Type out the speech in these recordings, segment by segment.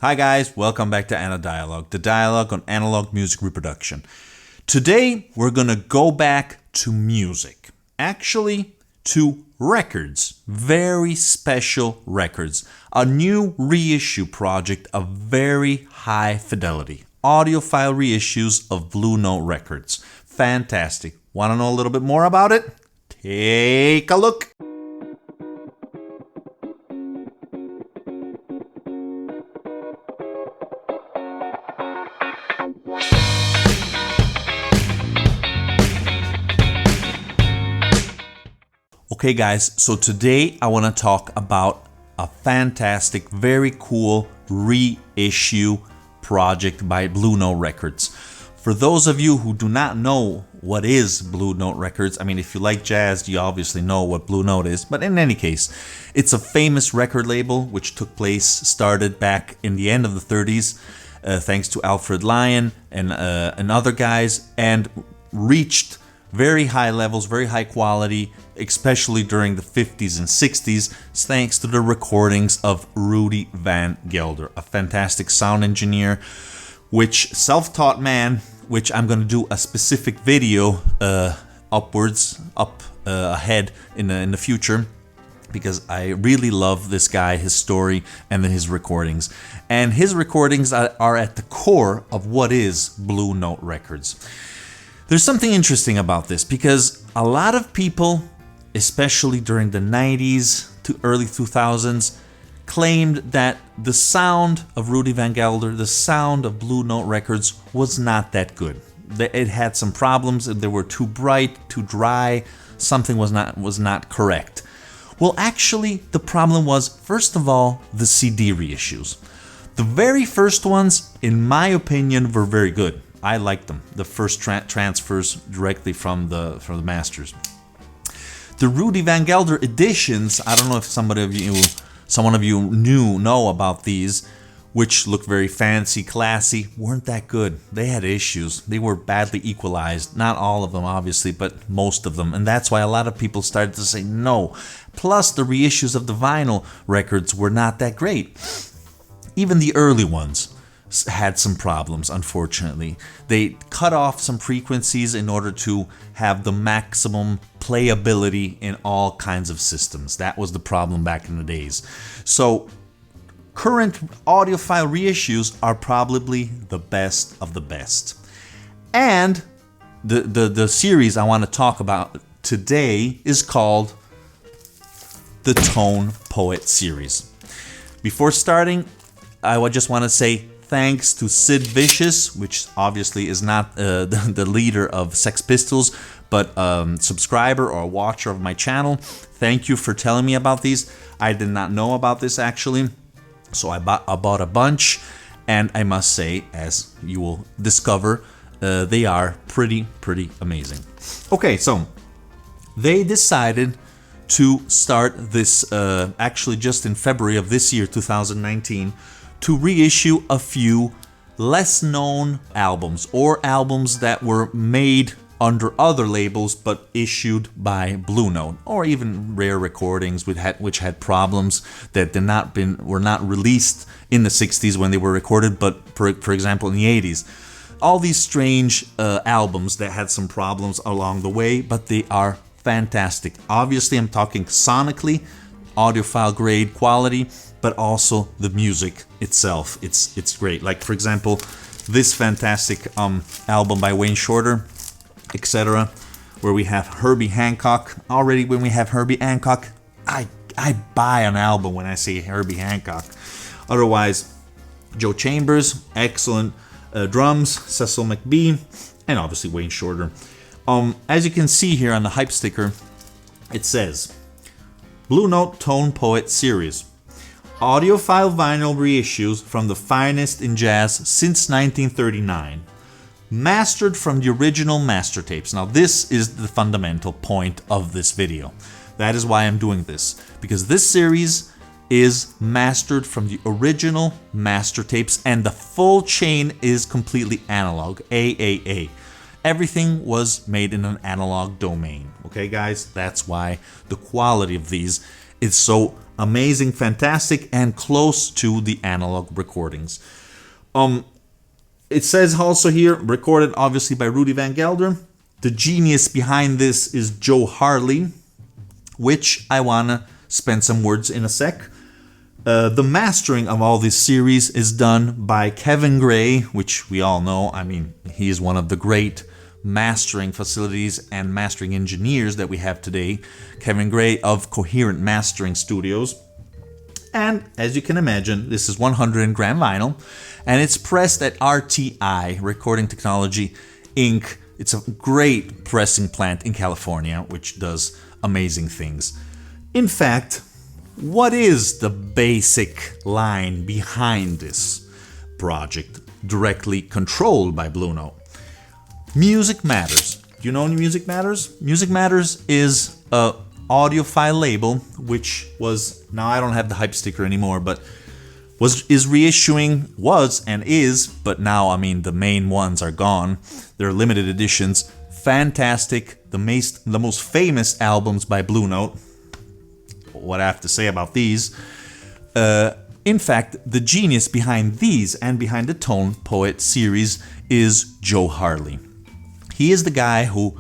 Hi guys, welcome back to Dialogue, the dialogue on analog music reproduction. Today we're gonna go back to music. Actually, to records. Very special records. A new reissue project of very high fidelity. Audiophile reissues of Blue Note records. Fantastic. Wanna know a little bit more about it? Take a look. Okay guys, so today I want to talk about a fantastic, very cool reissue project by Blue Note Records. For those of you who do not know what is Blue Note Records, I mean if you like jazz, you obviously know what Blue Note is, but in any case, it's a famous record label which started back in the end of the 30s, thanks to Alfred Lion and other guys, and reached very high levels, very high quality, especially during the 50s and 60s, thanks to the recordings of Rudy Van Gelder, a fantastic sound engineer, which self-taught man, which I'm going to do a specific video ahead in the future, because I really love this guy, his story, and then his recordings. And his recordings are at the core of what is Blue Note Records. There's something interesting about this because a lot of people, especially during the 90s to early 2000s, claimed that the sound of Rudy Van Gelder, the sound of Blue Note Records, was not that good. It had some problems. They were too bright, too dry. Something was not correct. Well, actually, the problem was, first of all, the CD reissues. The very first ones, in my opinion, were very good. I liked them. The first transfers directly from the masters. The Rudy Van Gelder editions, I don't know if someone of you know about these, which look very fancy, classy, weren't that good. They had issues. They were badly equalized. Not all of them, obviously, but most of them. And that's why a lot of people started to say no. Plus, the reissues of the vinyl records were not that great. Even the early ones had some problems, unfortunately. They cut off some frequencies in order to have the maximum playability in all kinds of systems. That was the problem back in the days. So current audiophile reissues are probably the best of the best. And the series I want to talk about today is called the Tone Poet series. Before starting, I would just want to say thanks to Sid Vicious, which obviously is not the leader of Sex Pistols, but subscriber or watcher of my channel. Thank you for telling me about these. I did not know about this actually, so I bought a bunch, and I must say, as you will discover, they are pretty amazing. Okay, so they decided to start this actually just in February of this year, 2019, to reissue a few less known albums, or albums that were made under other labels but issued by Blue Note, or even rare recordings which had problems that were not released in the 60s when they were recorded, but for example in the 80s. All these strange albums that had some problems along the way, but they are fantastic. Obviously I'm talking sonically, audiophile grade quality, but also the music itself. It's great. Like for example, this fantastic album by Wayne Shorter, etc., where we have Herbie Hancock. Already when we have Herbie Hancock, I buy an album when I see Herbie Hancock. Otherwise, Joe Chambers, excellent drums, Cecil McBee, and obviously Wayne Shorter. As you can see here on the hype sticker, it says Blue Note Tone Poet series. Audiophile vinyl reissues from the finest in jazz since 1939. Mastered from the original master tapes. Now this is the fundamental point of this video. That is why I'm doing this. Because this series is mastered from the original master tapes, and the full chain is completely analog, AAA. Everything was made in an analog domain. Okay guys, that's why the quality of these It's so amazing, fantastic, and close to the analog recordings. It says also here, recorded obviously by Rudy Van Gelder. The genius behind this is Joe Harley, which I want to spend some words in a sec. The mastering of all this series is done by Kevin Gray, which we all know. I mean, he is one of the great mastering facilities and mastering engineers that we have today. Kevin Gray of Coherent Mastering Studios. And as you can imagine, this is 100 gram vinyl, and it's pressed at RTI, Recording Technology Inc. It's a great pressing plant in California, which does amazing things. In fact, what is the basic line behind this project, directly controlled by Blue Note? Music Matters. Do you know Music Matters? Music Matters is a Audiophile label, which was, now I don't have the hype sticker anymore, but is reissuing, was and is, but now, I mean, the main ones are gone. They're limited editions. Fantastic. The most famous albums by Blue Note. What I have to say about these. In fact, the genius behind these and behind the Tone Poet series is Joe Harley. He is the guy who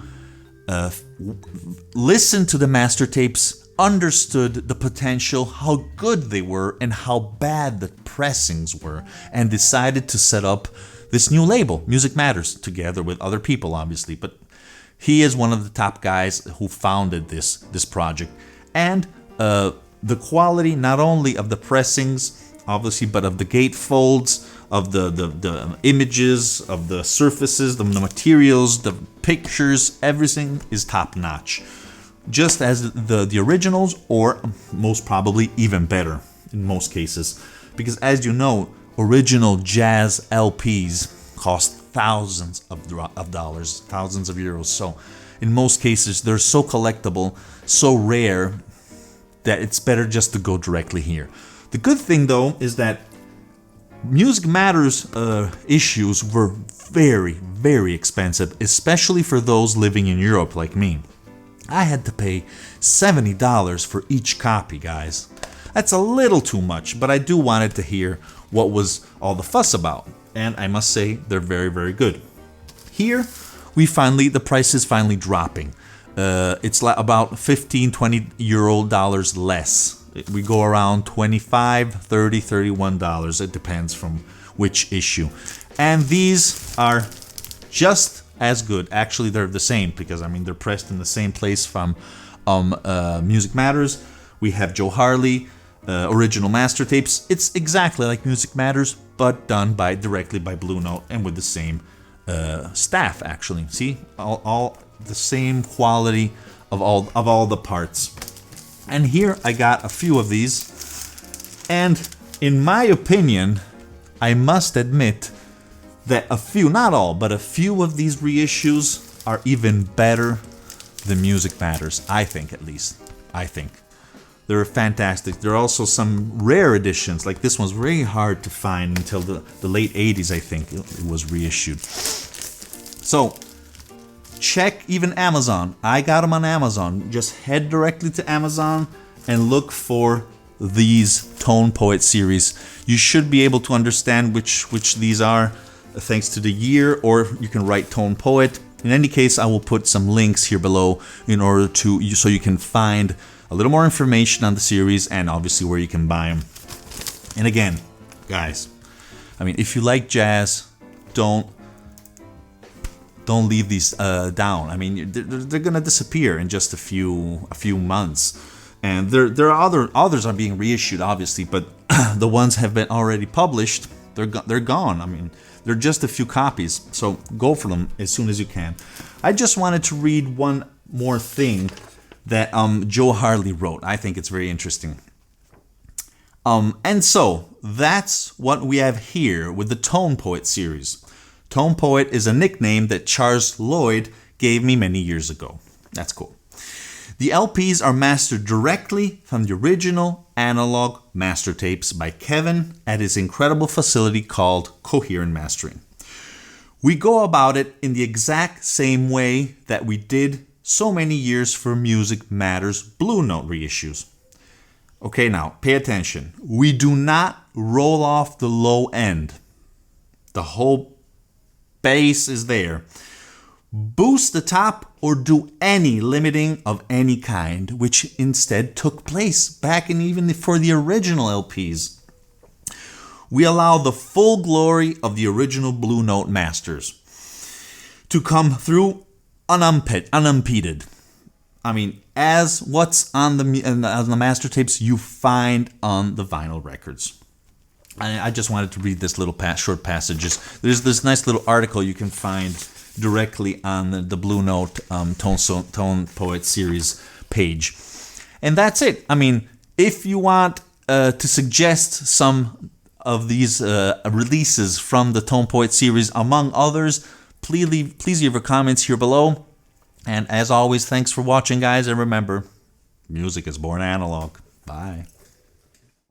listened to the master tapes, understood the potential, how good they were, and how bad the pressings were, and decided to set up this new label, Music Matters, together with other people, obviously. But he is one of the top guys who founded this project. And the quality not only of the pressings, obviously, but of the gatefolds, of the images, of the surfaces, the materials, the pictures, everything is top notch. Just as the originals, or most probably even better in most cases. Because as you know, original jazz LPs cost thousands of dollars, thousands of euros. So in most cases, they're so collectible, so rare, that it's better just to go directly here. The good thing though is that Music Matters issues were very, very expensive, especially for those living in Europe like me. I had to pay $70 for each copy, guys. That's a little too much, but I do wanted to hear what was all the fuss about. And I must say, they're very, very good. Here, the price is finally dropping. It's like about 15, 20 euro dollars less. We go around 25, 30, 31 dollars. It depends from which issue. And these are just as good. Actually, they're the same because, I mean, they're pressed in the same place from Music Matters. We have Joe Harley, original master tapes. It's exactly like Music Matters, but done directly by Blue Note and with the same staff, actually. See? All the same quality of all the parts. And here I got a few of these, and in my opinion, I must admit that a few, not all, but a few of these reissues are even better than Music Matters. I think, at least. I think. They're fantastic. There are also some rare editions, like this one's very hard to find until the late 80s, I think, it was reissued. So, check even Amazon. I got them on Amazon. Just head directly to Amazon and look for these Tone Poet series. You should be able to understand which these are thanks to the year, or you can write Tone Poet. In any case, I will put some links here below in order so you can find a little more information on the series and obviously where you can buy them. And again, guys, I mean, if you like jazz, don't leave these down. I mean, they're gonna disappear in just a few months, and there are others are being reissued, obviously, but the ones have been already published. They're gone. I mean, they're just a few copies, so go for them as soon as you can. I just wanted to read one more thing that Joe Harley wrote. I think it's very interesting. And so that's what we have here with the Tone Poet series. Tone Poet is a nickname that Charles Lloyd gave me many years ago. That's cool. The LPs are mastered directly from the original analog master tapes by Kevin at his incredible facility called Coherent Mastering. We go about it in the exact same way that we did so many years for Music Matters Blue Note reissues. Okay, now, pay attention. We do not roll off the low end. The whole bass is there. Boost the top or do any limiting of any kind, which instead took place back in even for the original LPs. We allow the full glory of the original Blue Note masters to come through unimpeded. I mean, as what's on the master tapes, you find on the vinyl records. I just wanted to read this little short passages. There's this nice little article you can find directly on the Blue Note Tone Poet series page. And that's it. I mean, if you want to suggest some of these releases from the Tone Poet series, among others, please leave your comments here below. And as always, thanks for watching, guys. And remember, music is born analog. Bye.